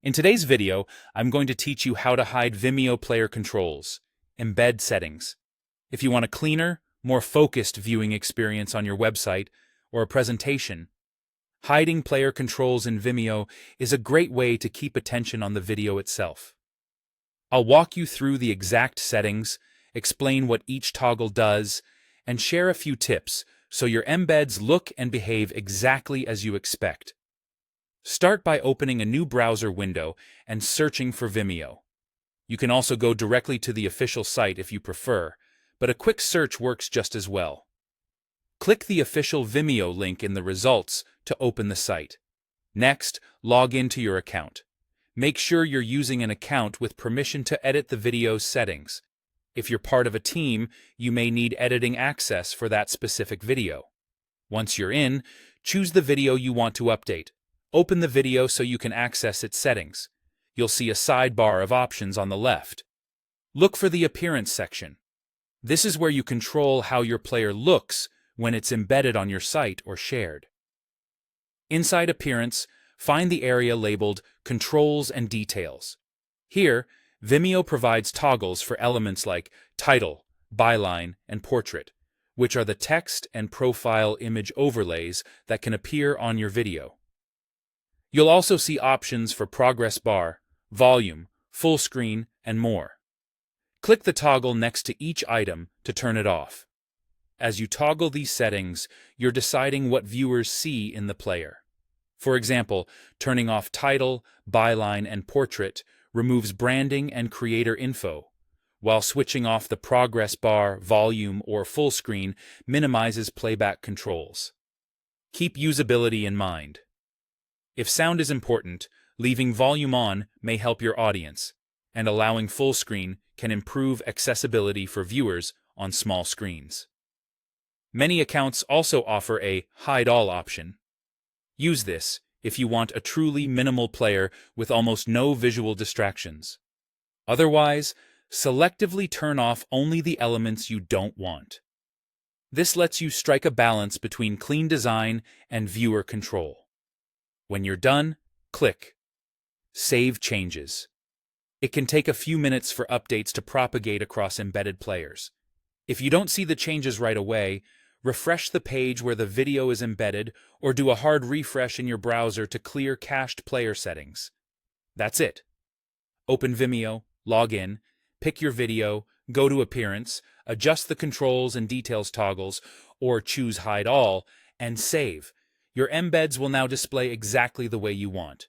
In today's video, I'm going to teach you how to hide Vimeo player controls, embed settings. If you want a cleaner, more focused viewing experience on your website or a presentation, hiding player controls in Vimeo is a great way to keep attention on the video itself. I'll walk you through the exact settings, explain what each toggle does, and share a few tips so your embeds look and behave exactly as you expect. Start by opening a new browser window and searching for Vimeo. You can also go directly to the official site if you prefer, but a quick search works just as well. Click the official Vimeo link in the results to open the site. Next, log into your account. Make sure you're using an account with permission to edit the video's settings. If you're part of a team, you may need editing access for that specific video. Once you're in, choose the video you want to update. Open the video so you can access its settings. You'll see a sidebar of options on the left. Look for the Appearance section. This is where you control how your player looks when it's embedded on your site or shared. Inside Appearance, find the area labeled Controls and Details. Here, Vimeo provides toggles for elements like title, byline, and portrait, which are the text and profile image overlays that can appear on your video. You'll also see options for progress bar, volume, full screen, and more. Click the toggle next to each item to turn it off. As you toggle these settings, you're deciding what viewers see in the player. For example, turning off title, byline, and portrait removes branding and creator info, while switching off the progress bar, volume, or full screen minimizes playback controls. Keep usability in mind. If sound is important, leaving volume on may help your audience, and allowing full screen can improve accessibility for viewers on small screens. Many accounts also offer a Hide All option. Use this if you want a truly minimal player with almost no visual distractions. Otherwise, selectively turn off only the elements you don't want. This lets you strike a balance between clean design and viewer control. When you're done, click Save Changes. It can take a few minutes for updates to propagate across embedded players. If you don't see the changes right away, refresh the page where the video is embedded or do a hard refresh in your browser to clear cached player settings. That's it. Open Vimeo, log in, pick your video, go to Appearance, adjust the controls and details toggles, or choose Hide All, and save. Your embeds will now display exactly the way you want.